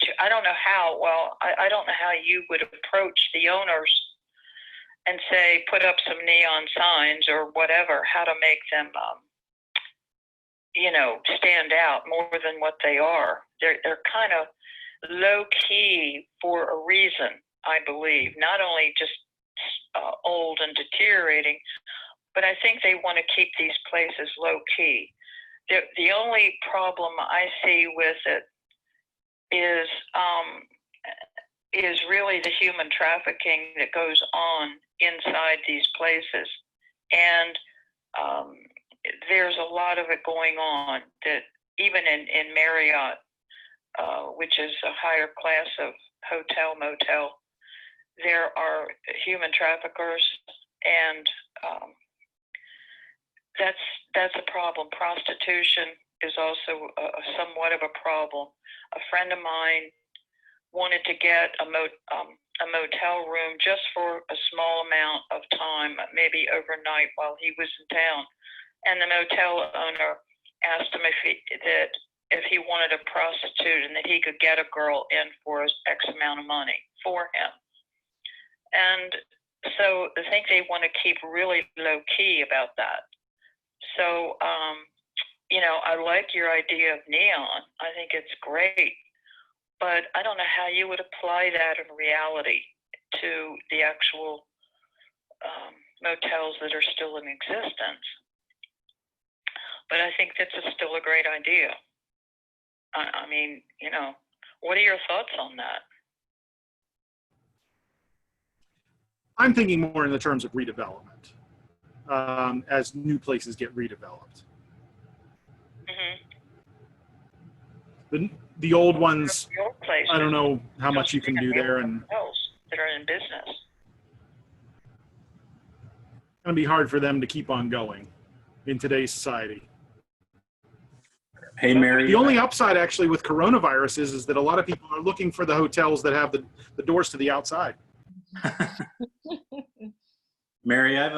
to, I don't know how you would approach the owners and say, put up some neon signs or whatever, how to make them, stand out more than what they are. They're kind of, low key for a reason, I believe. Not only just old and deteriorating, but I think they want to keep these places low key. The only problem I see with it is really the human trafficking that goes on inside these places. And there's a lot of it going on that even in Marriott, which is a higher class of hotel, motel, there are human traffickers, and that's a problem. Prostitution is also somewhat of a problem. A friend of mine wanted to get a motel room just for a small amount of time, maybe overnight while he was in town. And the motel owner asked him if he wanted a prostitute and that he could get a girl in for X amount of money for him. And so I think they want to keep really low key about that. So, I like your idea of neon. I think it's great. But I don't know how you would apply that in reality to the actual motels that are still in existence. But I think that's still a great idea. I mean, what are your thoughts on that? I'm thinking more in the terms of redevelopment, as new places get redeveloped. The old ones, I don't know how much you can do there, and that are in business. It's going to be hard for them to keep on going in today's society. Hey, Mary. The only upside actually with coronavirus is that a lot of people are looking for the hotels that have the doors to the outside. Mary, I have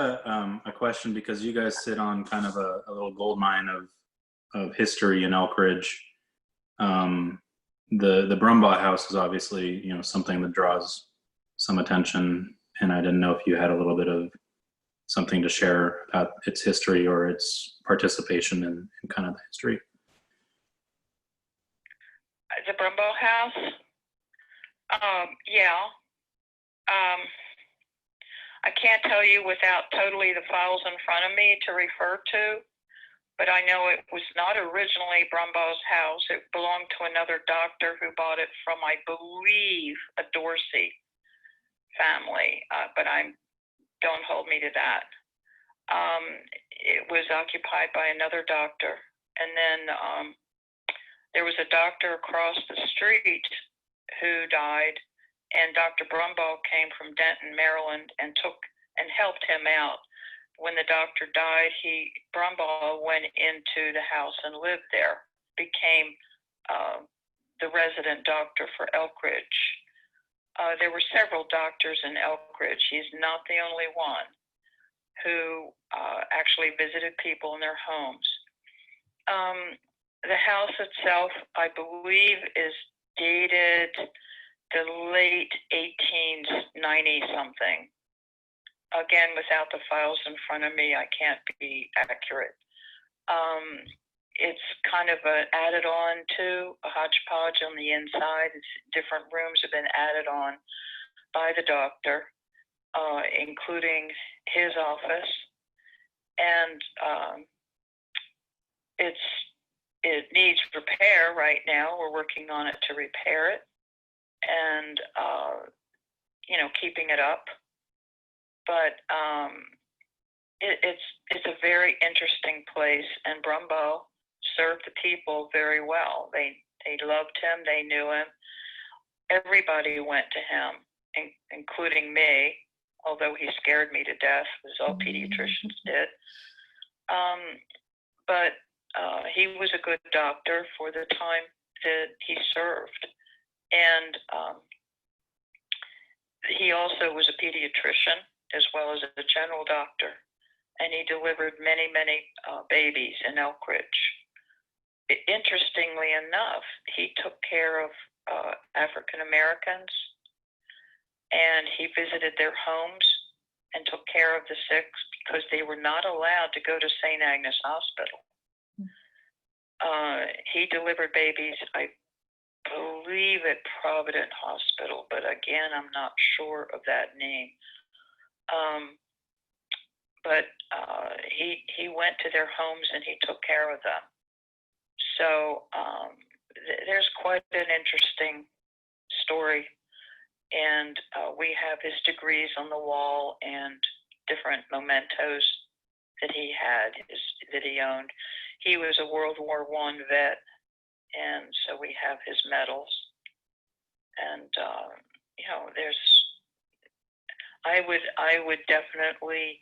a question, because you guys sit on kind of a little gold mine of history in Elkridge. The Brumbaugh House is obviously, something that draws some attention, and I didn't know if you had a little bit of something to share about its history or its participation in kind of the history. The Brumbaugh House? Yeah. I can't tell you without totally the files in front of me to refer to, but I know it was not originally Brumbaugh's house. It belonged to another doctor who bought it from, I believe, a Dorsey family, but don't hold me to that. It was occupied by another doctor, and then there was a doctor across the street who died, and Dr. Brumbaugh came from Denton, Maryland, and helped him out. When the doctor died, Brumbaugh went into the house and lived there, became the resident doctor for Elkridge. There were several doctors in Elkridge. He's not the only one who actually visited people in their homes. The house itself, I believe, is dated the late 1890 something. Again, without the files in front of me, I can't be accurate. It's kind of added on to a hodgepodge on the inside. Different rooms have been added on by the doctor, including his office. And it needs repair right now. We're working on it to repair it and, keeping it up. But it's a very interesting place, and Brumbaugh served the people very well. They loved him. They knew him. Everybody went to him, including me, although he scared me to death, as all pediatricians did. But he was a good doctor for the time that he served. And he also was a pediatrician as well as a general doctor. And he delivered many, many babies in Elkridge. Interestingly enough, he took care of African Americans, and he visited their homes and took care of the sick because they were not allowed to go to St. Agnes Hospital. He delivered babies, I believe, believe at Provident Hospital, but again, I'm not sure of that name. But he went to their homes and he took care of them. So there's quite an interesting story, and we have his degrees on the wall and different mementos that he had, that he owned. He was a World War I vet, and so we have his medals. And I would definitely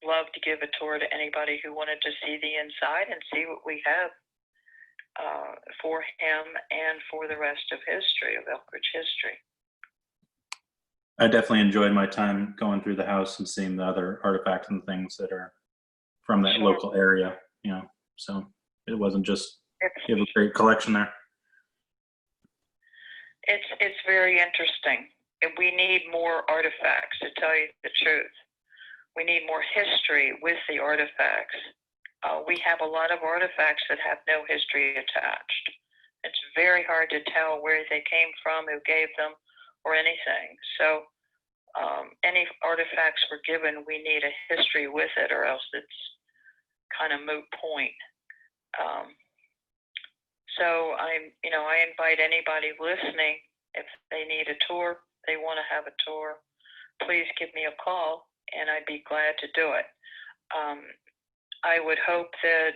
love to give a tour to anybody who wanted to see the inside and see what we have for him and for the rest of history, of Elkridge history. I definitely enjoyed my time going through the house and seeing the other artifacts and things that are from that Sure. local area, so it wasn't just, you have a great collection there. It's very interesting. And we need more artifacts, to tell you the truth. We need more history with the artifacts. We have a lot of artifacts that have no history attached. It's very hard to tell where they came from, who gave them, or anything. So any artifacts we're given, we need a history with it, or else it's kind of moot point. So I invite anybody listening, if they need a tour, they want to have a tour, please give me a call, and I'd be glad to do it. I would hope that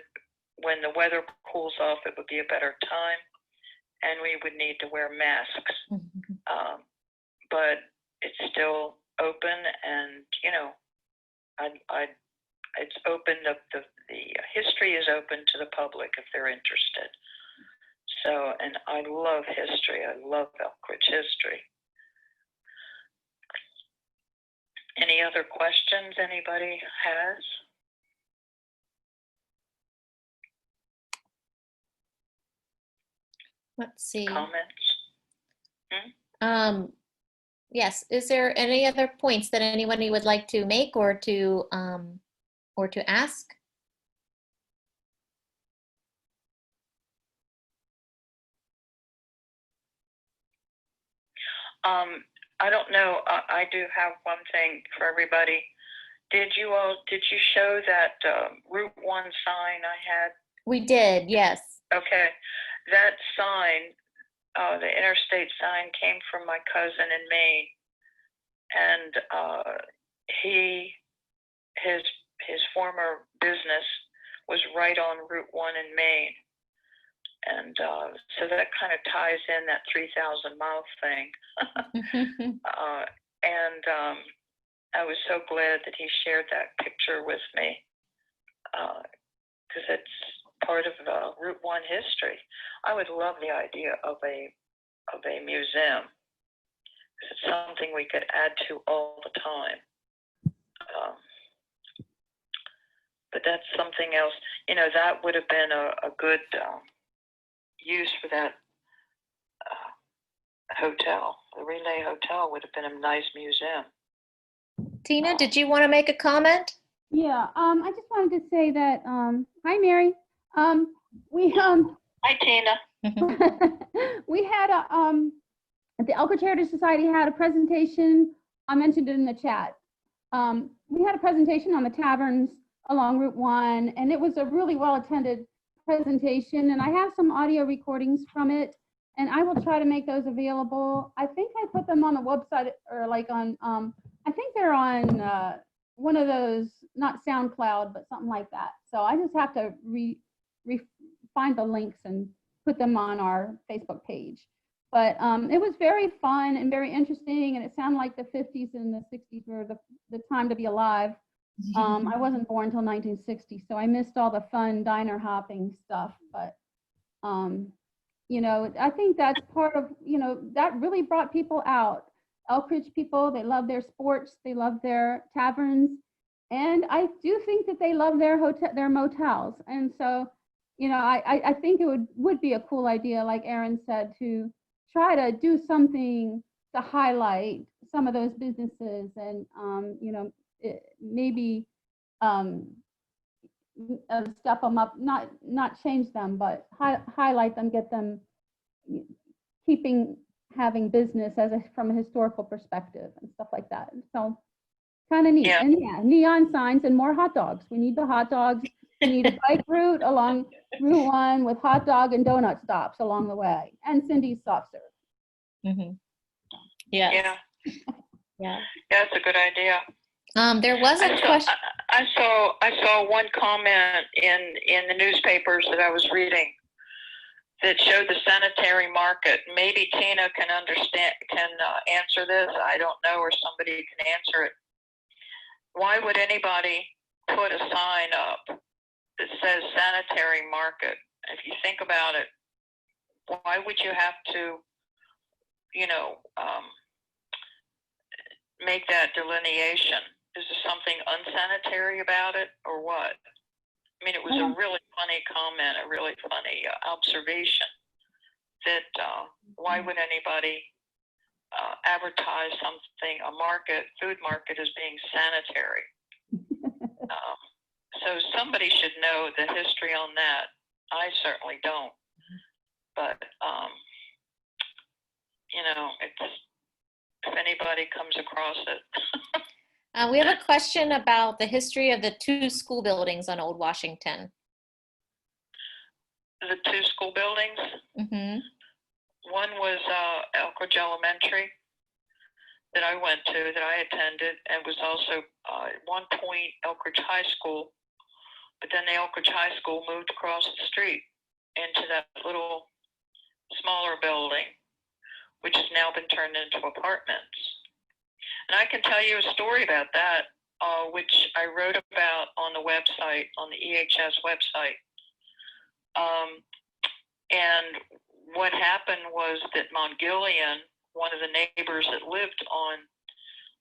when the weather cools off, it would be a better time, and we would need to wear masks. But it's still open, and it's open. The history is open to the public if they're interested. So, and I love history. I love Elkridge history. Any other questions anybody has? Let's see. Comments? Yes. Is there any other points that anybody would like to make or to ask? I don't know. I do have one thing for everybody. Did you show that Route 1 sign I had? We did, yes. Okay. That sign, the interstate sign, came from my cousin in Maine. And his former business was right on Route 1 in Maine. And so that kind of ties in that 3,000 mile thing. And I was so glad that he shared that picture with me, because it's part of Route 1 history. I would love the idea of a museum. It's something we could add to all the time. But that's something else. That would have been a good use for that hotel. The Relay Hotel would have been a nice museum. Tina, did you want to make a comment? Yeah, I just wanted to say that, hi, Mary. Hi, Tina. We had the Elkridge Heritage Society had a presentation. I mentioned it in the chat. We had a presentation on the taverns along Route 1, and it was a really well-attended presentation, and I have some audio recordings from it, and I will try to make those available. I think I put them on the website, or like on, I think they're on one of those, not SoundCloud, but something like that. So I just have to find the links and put them on our Facebook page. But it was very fun and very interesting, and it sounded like the 50s and the 60s were the time to be alive. I wasn't born until 1960, so I missed all the fun diner hopping stuff. But, I think that's part of, that really brought people out. Elkridge people, they love their sports, they love their taverns, and I do think that they love their motels. And so, I think it would be a cool idea, like Aaron said, to try to do something to highlight some of those businesses, and maybe step them up, not change them, but highlight them, get them, having business from a historical perspective and stuff like that. So kind of neat. Yeah. And yeah, neon signs and more hot dogs. We need the hot dogs. We need a bike route along Route 1 with hot dog and donut stops along the way, and Cindy's soft serve. Mm-hmm. Yeah. Yeah, Yeah. that's a good idea. There was a question. I saw one comment in the newspapers that I was reading that showed the sanitary market. Maybe Tina can answer this. I don't know, or somebody can answer it. Why would anybody put a sign up that says sanitary market? If you think about it, why would you have to, make that delineation? Is there something unsanitary about it, or what? I mean, it was a really funny comment, a really funny observation that why would anybody advertise something, a food market, as being sanitary? So somebody should know the history on that. I certainly don't. But, if anybody comes across it. We have a question about the history of the 2 school buildings on Old Washington. The 2 school buildings. Mm-hmm. One was Elkridge Elementary that I went to, that I attended, and was also at one point Elkridge High School, but then the Elkridge High School moved across the street into that little smaller building, which has now been turned into apartments. And I can tell you a story about that, which I wrote about on the website, on the EHS website. And what happened was that Montgillian, one of the neighbors that lived on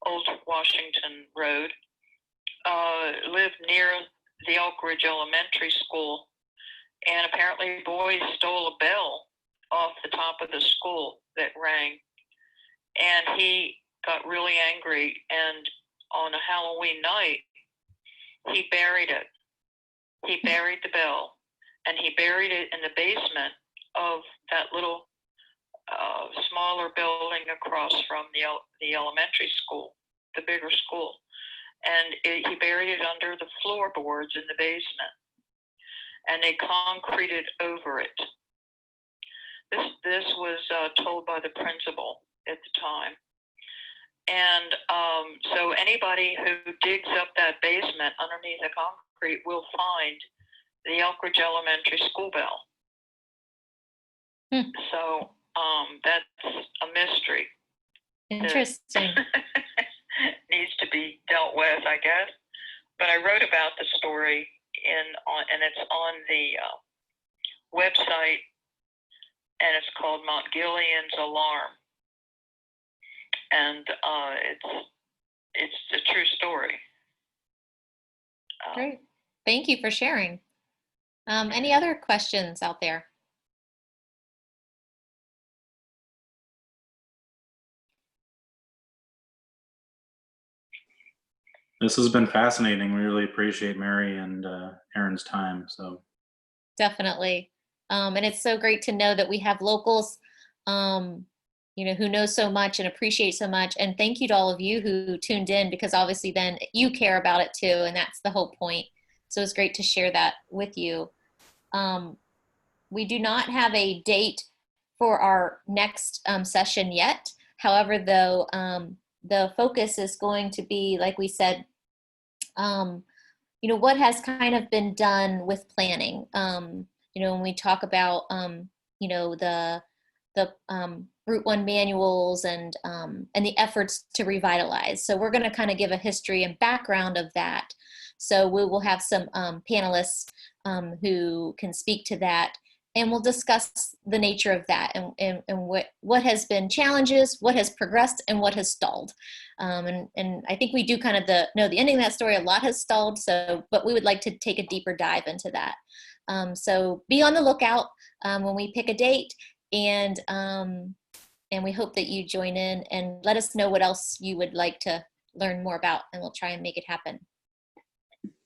Old Washington Road, lived near the Elkridge Elementary School, and apparently boys stole a bell off the top of the school that rang, and he got really angry, and on a Halloween night, he buried it. He buried the bell, and he buried it in the basement of that little smaller building across from the elementary school, the bigger school. And he buried it under the floorboards in the basement, and they concreted over it. This was told by the principal at the time. And so anybody who digs up that basement underneath the concrete will find the Elkridge Elementary School bell. So that's a mystery. Interesting. Needs to be dealt with, I guess. But I wrote about the story and it's on the website, and it's called Montgillian's Alarm. And it's a true story. Great. Thank you for sharing. Any other questions out there? This has been fascinating. We really appreciate Mary and Erin's time. So Definitely. And it's so great to know that we have locals, who know so much and appreciate so much. And thank you to all of you who tuned in, because obviously then you care about it too. And that's the whole point. So it's great to share that with you. We do not have a date for our next session yet. However, though, the focus is going to be, like we said, what has kind of been done with planning. When we talk about, the Route 1 manuals and the efforts to revitalize. So we're going to kind of give a history and background of that. So we will have some panelists who can speak to that, and we'll discuss the nature of that and what has been challenges, what has progressed, and what has stalled. And I think we do kind of know the ending of that story. A lot has stalled, but we would like to take a deeper dive into that. So be on the lookout when we pick a date, and we hope that you join in and let us know what else you would like to learn more about, and we'll try and make it happen.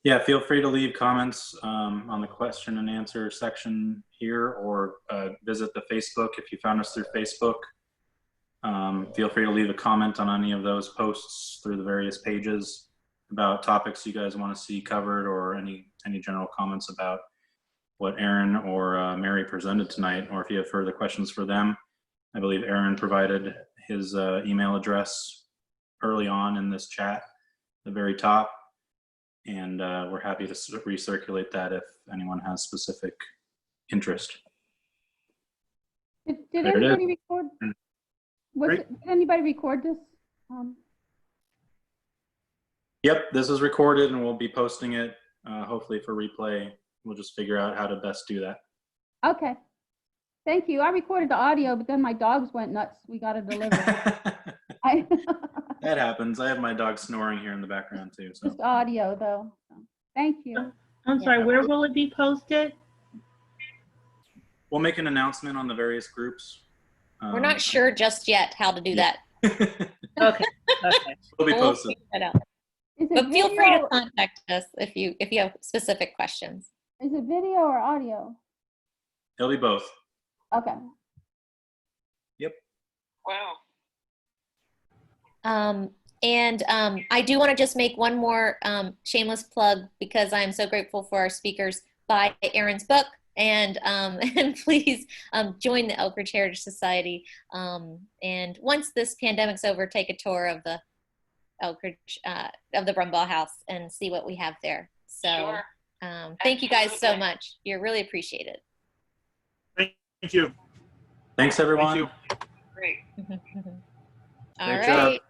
Yeah, feel free to leave comments on the question and answer section here, or visit the Facebook if you found us through Facebook. Feel free to leave a comment on any of those posts through the various pages about topics you guys want to see covered, or any general comments about what Aaron or Mary presented tonight, or if you have further questions for them. I believe Aaron provided his email address early on in this chat at the very top. And we're happy to recirculate that if anyone has specific interest. Did There it anybody record? Great. Did anybody record this? Yep, this is recorded and we'll be posting it hopefully for replay. We'll just figure out how to best do that. Okay. Thank you. I recorded the audio, but then my dogs went nuts. We got to deliver. That happens. I have my dog snoring here in the background too. So. Just audio, though. So, thank you. I'm sorry, where will it be posted? We'll make an announcement on the various groups. We're not sure just yet how to do that. Okay. Okay. It'll be We'll posted. figure that out. Is it But feel free to video- contact us if you have specific questions. Is it video or audio? It'll be both. Okay. Wow. I do want to just make one more shameless plug, because I'm so grateful for our speakers. Buy Aaron's book, and please join the Elkridge Heritage Society. And once this pandemic's over, take a tour of the Elkridge of the Brumbaugh House and see what we have there. So Sure. thank you guys so Absolutely. much. You're really appreciated. Thank you. Thanks, everyone. Thank Great. All Great right, job.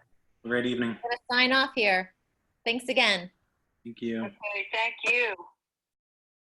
Great evening. I'm gonna sign off here. Thanks again. Thank you. Okay, thank you.